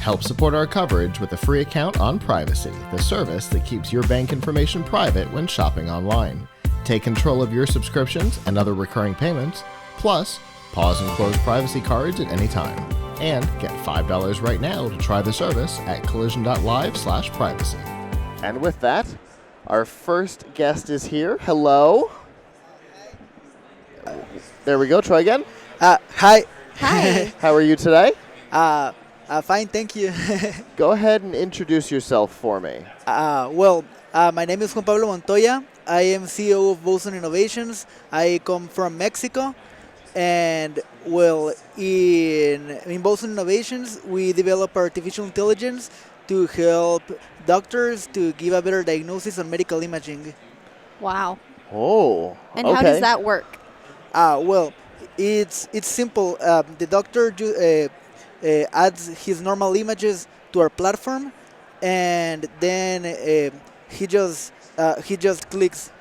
Help support our coverage with a free account on Privacy, the service that keeps your bank information private when shopping online. Take control of your subscriptions and other recurring payments, plus pause and close privacy cards at any time. And get $5 right now to try the service at collision.live/privacy. And with that, our first guest is here. Hello. There we go. Try again. Hi. Hi. How are you today? Fine, thank you. Go ahead and introduce yourself for me. My name is Juan Pablo Montoya. I am CEO of Boson Innovations. I come from Mexico. And, in Boson Innovations, we develop artificial intelligence to help doctors to give a better diagnosis on medical imaging. Wow. Oh, And how does that work? It's simple. The doctor adds his normal images to our platform, and then he just clicks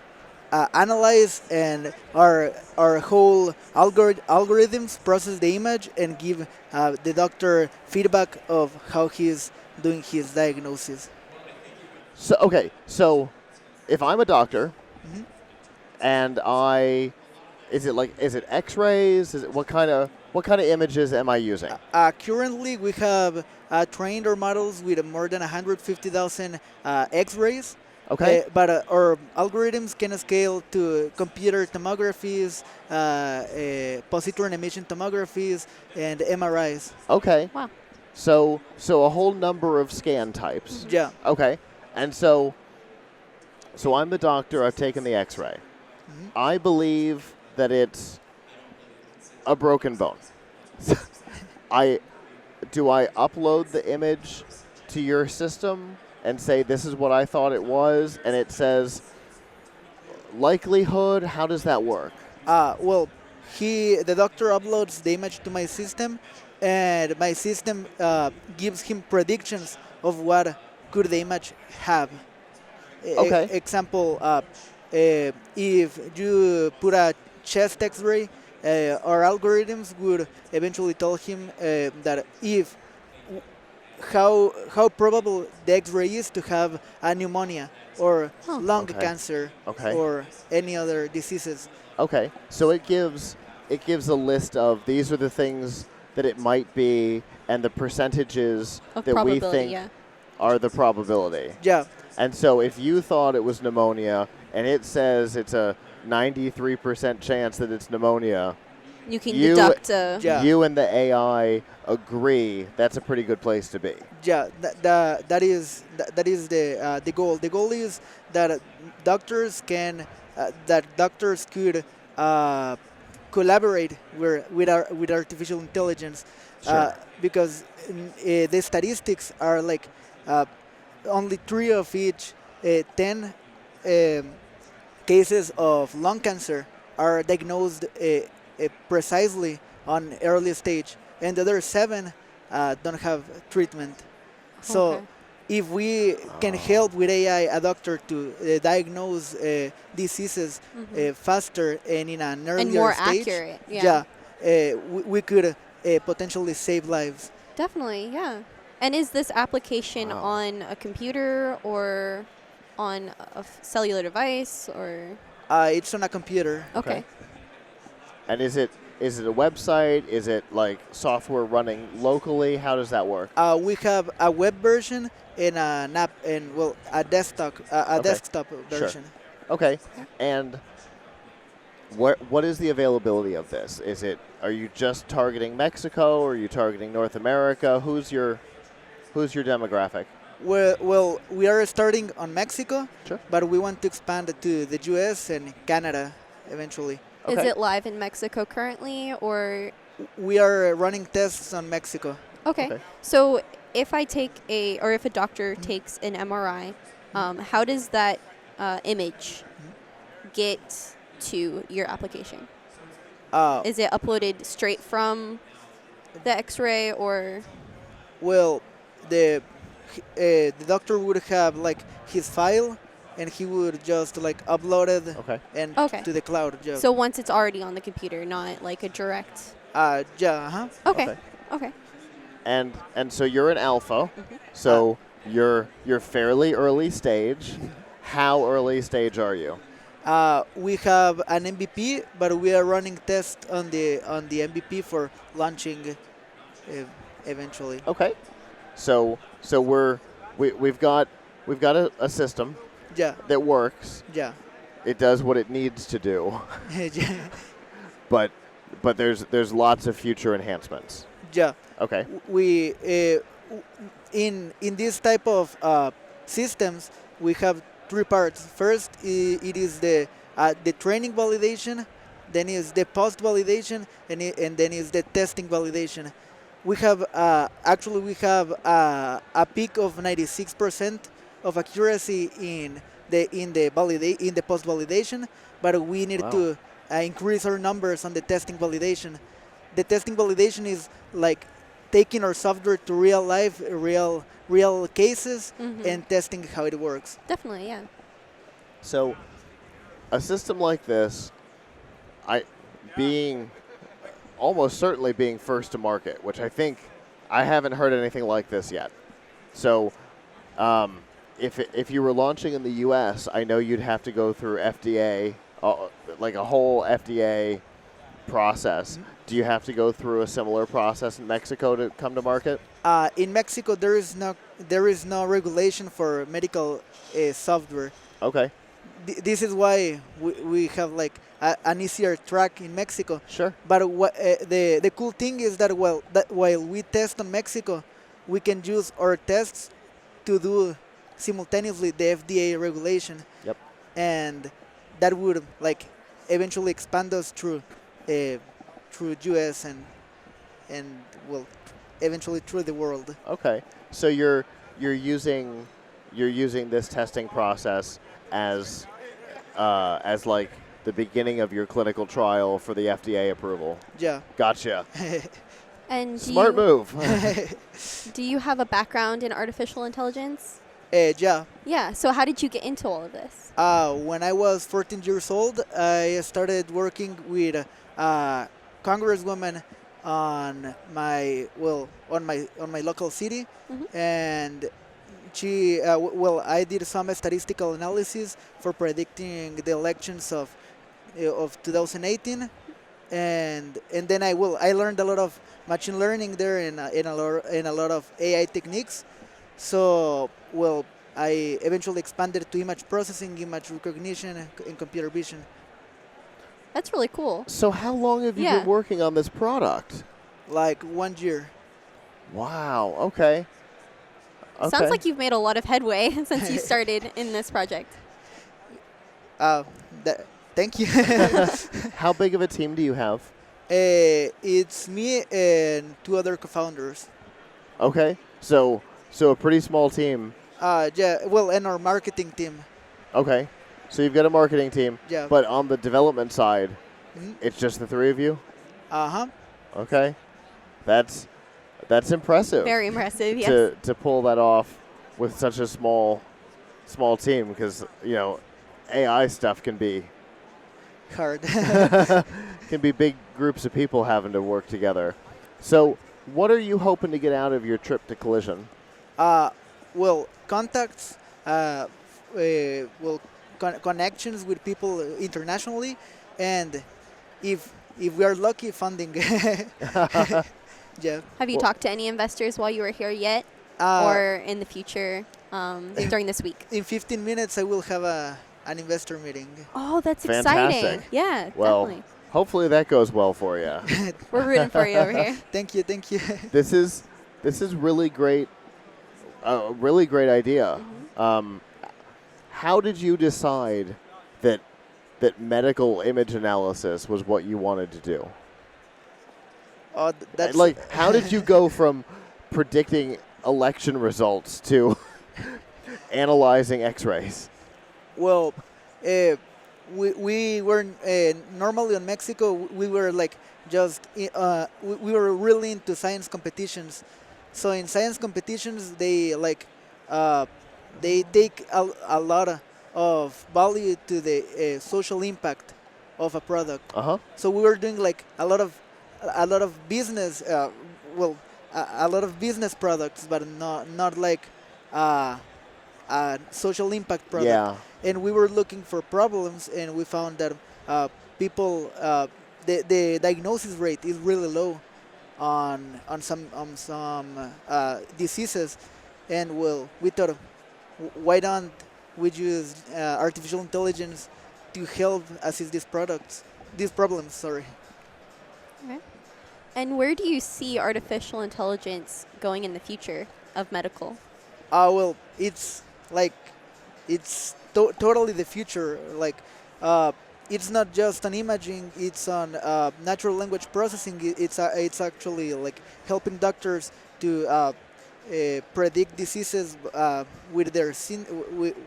analyze, and our whole algorithms process the image and give the doctor feedback of how he's doing his diagnosis. So if I'm a doctor, and is it X-rays? What kind of images am I using? Currently, we have trained our models with more than 150,000 X-rays. Okay. But our algorithms can scale to computer tomographies, positron emission tomographies, and MRIs. Okay. Wow. So a whole number of scan types. Yeah. Okay. And so I'm the doctor. I've taken the X-ray. I believe that it's a broken bone. Do I upload the image to your system and say this is what I thought it was, and it says likelihood? How does that work? The doctor uploads the image to my system, and my system gives him predictions of what could the image have. Okay. Example, if you put a chest X-ray, our algorithms would eventually tell him that how probable the X-ray is to have a pneumonia or lung cancer or any other diseases. Okay, so it gives a list of these are the things that it might be and the percentages Of that we probability, think are the probability. Yeah. And so if you thought it was pneumonia and it says it's a 93% chance that it's pneumonia, You can deduct you and the AI agree that's a pretty good place to be. Yeah, that is the goal. The goal is that doctors could collaborate with artificial intelligence, because the statistics are like only 3 of each 10 cases of lung cancer are diagnosed precisely on early stage, and the other 7 don't have treatment. So if we can help with AI a doctor to diagnose diseases faster and in an earlier and more stage, accurate. we could potentially save lives. Definitely, yeah. And is this application on a computer or on a cellular device or? It's on a computer. Okay. And is it a website? Is it like software running locally? How does that work? We have a web version and an app, and a desktop version. Sure. Okay. And what is the availability of this? Are you just targeting Mexico, or are you targeting North America? Who's your demographic? Well, we are starting on Mexico, Sure. but we want to expand it to the US and Canada eventually. Is it live in Mexico currently, or? We are running tests on Mexico. Okay. So if if a doctor takes an MRI, how does that image get to your application? Is it uploaded straight from the X-ray, or? Well, the doctor would have like his file, and he would just like upload it to the cloud. Yeah. So once it's already on the computer, not like a direct. Okay. Okay. And so you're an alpha. So you're fairly early stage. How early stage are you? We have an MVP, but we are running tests on the MVP for launching eventually. Okay. So we've got a system Yeah, that works. yeah, It does what it needs to do. yeah. But there's lots of future enhancements. Yeah. Okay. We in this type of systems we have three parts. First, it is the training validation, then is the post validation, and then is the testing validation. We have actually we have a peak of 96% of accuracy in the post validation, but we need Wow. to increase our numbers on the testing validation. The testing validation is like taking our software to real life, real cases, and testing how it works. Definitely, yeah. So a system like this, being almost certainly being first to market, which I think I haven't heard anything like this yet. So if you were launching in the U.S., I know you'd have to go through FDA, like a whole FDA process. Do you have to go through a similar process in Mexico to come to market? In Mexico, there is no regulation for medical software. Okay. This is why we have like an easier track in Mexico. Sure. But the cool thing is that while we test on Mexico, we can use our tests to do simultaneously the FDA regulation. Yep. And that would like eventually expand us through US and well eventually through the world. Okay. So you're using this testing process as like the beginning of your clinical trial for the FDA approval. Yeah. Gotcha. And Smart move. do you have a background in artificial intelligence? Yeah. Yeah. So how did you get into all of this? When I was 14 years old, I started working with a congresswoman on my local city, and she I did some statistical analysis for predicting the elections of 2018, and then I learned a lot of machine learning there and a lot of AI techniques. So I eventually expanded to image processing, image recognition, and computer vision. That's really cool. So how long have you been working on this product? Like 1 year. Wow. Okay. Sounds like you've made a lot of headway since you started in this project. Thank you. How big of a team do you have? It's me and two other co-founders. Okay. So a pretty small team. And our marketing team. Okay. So you've got a marketing team. Yeah. But on the development side, it's just the three of you? Uh-huh. Okay. That's impressive. Very impressive, yes. To pull that off with such a small team, because AI stuff can be hard. can be big groups of people having to work together. So what are you hoping to get out of your trip to Collision? Contacts, connections with people internationally, and if we are lucky, funding. Yeah. Have you talked to any investors while you were here yet, or in the future during this week? In 15 minutes, I will have an investor meeting. Oh, that's Fantastic. exciting. Yeah, Well, definitely. hopefully that goes well for you. We're rooting for you over here. Thank you. This is really great. A really great idea. How did you decide that medical image analysis was what you wanted to do? That's How did you go from predicting election results to analyzing X-rays? Well, we were normally in Mexico. We were we were really into science competitions. So in science competitions, they take a lot of value to the social impact of a product. Uh-huh. So we were doing like a lot of business. a lot of business products, but not like a social impact product. Yeah. And we were looking for problems, and we found that people the diagnosis rate is really low on some diseases, and well, we thought, why don't we use artificial intelligence to help assist these problems. Sorry. Okay. And where do you see artificial intelligence going in the future of medical? Well, it's like totally the future. Like, it's not just on imaging; it's on natural language processing. It's actually like helping doctors to predict diseases with their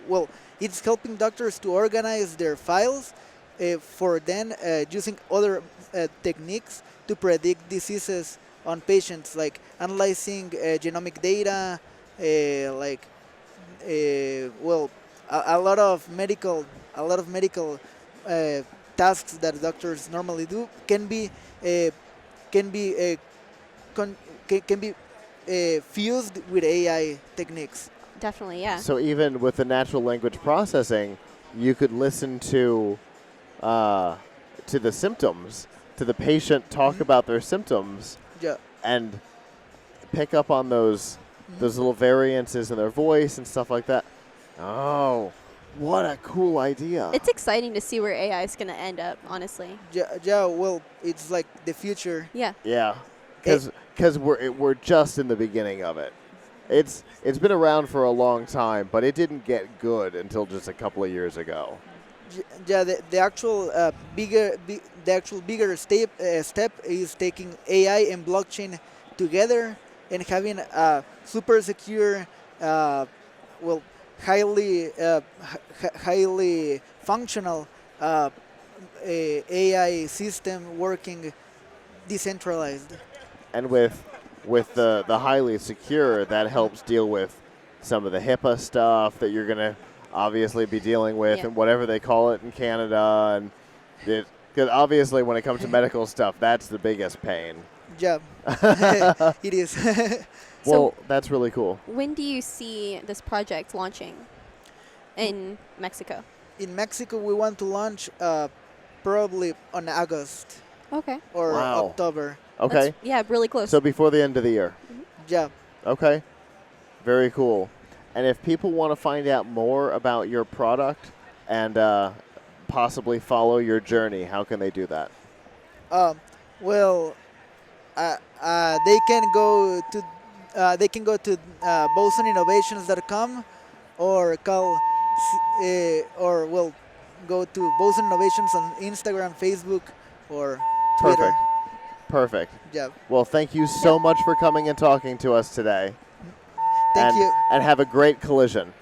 well, it's helping doctors to organize their files for then using other techniques to predict diseases on patients, like analyzing genomic data, like well, a lot of medical tasks that doctors normally do can be fused with AI techniques. Definitely, yeah. So even with the natural language processing, you could listen to the symptoms, to the patient talk about their symptoms, Yeah. and pick up on those little variances in their voice and stuff like that. Oh, what a cool idea! It's exciting to see where AI is going to end up, honestly. Yeah. Well, it's like the future. Yeah. Yeah, because we're just in the beginning of it. It's been around for a long time, but it didn't get good until just a couple of years ago. Yeah, the actual bigger step is taking AI and blockchain together and having a super secure, well, highly functional AI system working decentralized. And with the highly secure, that helps deal with some of the HIPAA stuff that you're going to obviously be dealing with, Yeah. and whatever they call it in Canada. And because obviously when it comes to medical stuff, that's the biggest pain. Yeah, it is. Well, that's really cool. When do you see this project launching in Mexico? In Mexico, we want to launch probably on August Okay. or Wow. October. Okay. Yeah, really close. So before the end of the year. Yeah. Okay. Very cool. And if people want to find out more about your product and possibly follow your journey, how can they do that? Well, they can go to bosoninnovations.com or call or well, go to Boson Innovations on Instagram, Facebook, or Twitter. Perfect. Yeah. Well, thank you so much for coming and talking to us today. Thank you. And have a great collision.